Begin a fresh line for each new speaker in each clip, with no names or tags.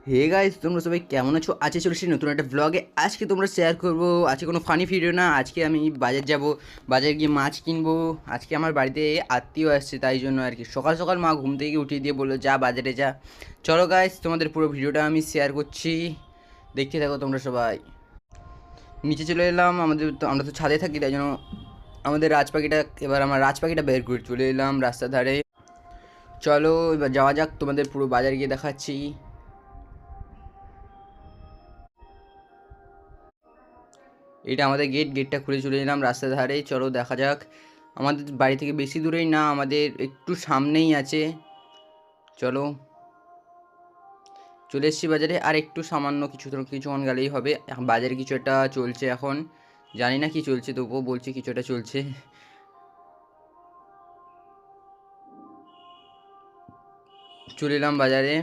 Hey guys, তোমরা সবাই কেমন আছো? আজকে চলেছি নতুন একটা ব্লগে। আজকে তোমরা শেয়ার করবো, আজকে কোনো ফানি ভিডিও না, আজকে আমি বাজার যাব, বাজারে গিয়ে মাছ কিনবো। আজকে আমার বাড়িতে আত্মীয় আসছে, তাই জন্য আর কি সকাল সকাল মা ঘুম থেকে উঠিয়ে দিয়ে বললো যা বাজারে যা। চলো গাইস, তোমাদের পুরো ভিডিওটা আমি শেয়ার করছি, দেখতে থাকো তোমরা সবাই। নিচে চলে এলাম, আমরা তো ছাদে থাকি, তাই জন্য আমাদের রাজপাখিটা, এবার আমার রাজপাখিটা বের করে চলে এলাম রাস্তার ধারে। চলো এবার যাওয়া যাক, তোমাদের পুরো বাজার গিয়ে দেখাচ্ছি। এটা আমাদের গেটটা খুলে চলে এলাম রাস্তার ধারে। চলো দেখা যাক। আমাদের বাড়ি থেকে বেশি দূরেই না, আমাদের একটু সামনেই আছে। চলো চলে এসেছি বাজারে, আর একটু সামান্য কিছুক্ষণ গেলেই হবে। এখন বাজারে কিছু একটা চলছে, এখন জানি না কি চলছে, তবুও বলছে কিছু একটা চলছে। চলে এলাম বাজারে।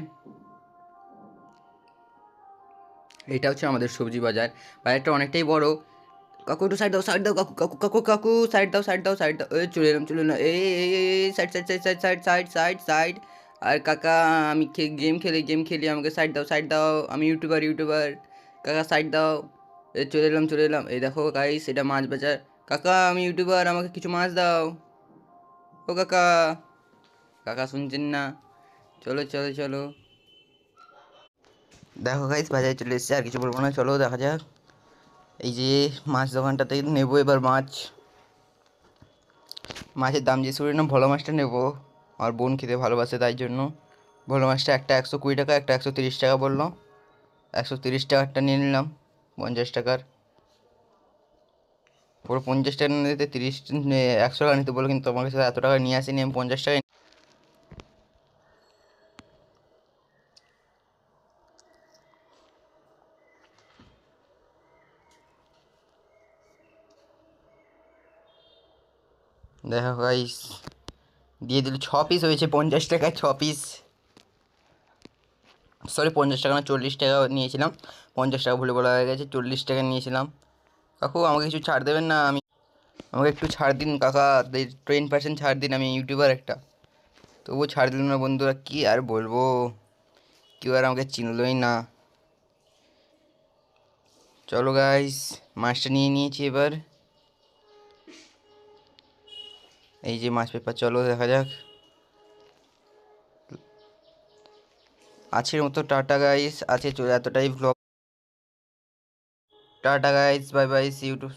এটা হচ্ছে আমাদের সবজি বাজার। বাজারটা অনেকটাই বড়। কাকু একটু সাইড দাও, সাইড দাও, কাকু কাকু কাকু কাকু, সাইড দাও, সাইড দাও, সাইড দাও। এই চলে এলাম side side side side side side side side. আর কাকা, আমি গেম খেলি, আমাকে সাইড দাও, সাইড দাও। আমি ইউটিউবার। কাকা সাইড দাও। চলে এলাম। এই দেখো গাইস, এটা মাছ বাজার। কাকা, আমি ইউটিউবার, আমাকে কিছু মাছ দাও। ও কাকা, কাকা শুনছেন না? চলো চলো চলো। দেখো গাইস, বাজারে চলে এসেছে, আর কিছু বলবো না, চলো দেখা যাক। এই যে মাছ দোকানটাতে নেবো এবার মাছ। মাছের দাম যে শুনে না, ভোলা মাছটা নেবো। আমার বোন খেতে ভালোবাসে, তাই জন্য ভোলা মাছটা একটা 120 টাকা, একটা 130 টাকা বললো। 130 টাকারটা নিয়ে নিলাম, 50 টাকার। পুরো 50 টাকা নিতে 100 টাকা নিতে বলো, কিন্তু তোমার কাছে এত টাকা নিয়ে আসিনি আমি, 50 টাকায়। দেখো গাইস, দিয়ে দিল 6 পিস হয়েছে, 50 টাকায় 6 পিস। সরি, 50 টাকা না, 40 টাকা নিয়েছিলাম। 50 টাকা ভুলে বলা হয়ে গেছে, 40 টাকা নিয়েছিলাম। কাকু আমাকে কিছু ছাড় দেবেন না? আমাকে একটু ছাড় দিন কাকা, 10% ছাড় দিন, আমি ইউটিউবার একটা। তবুও ছাড় দিল না বন্ধুরা, কি আর বলবো, কেউ আর আমাকে চিনলই না। চলো গাইস, মাছটা নিয়ে নিয়েছি এবার। এই যে মাছ পেপার, চলো দেখা যাক। আজকের মতো টাটা গাইস, আছে এতটাই vlog. Tata guys, bye bye, see you two.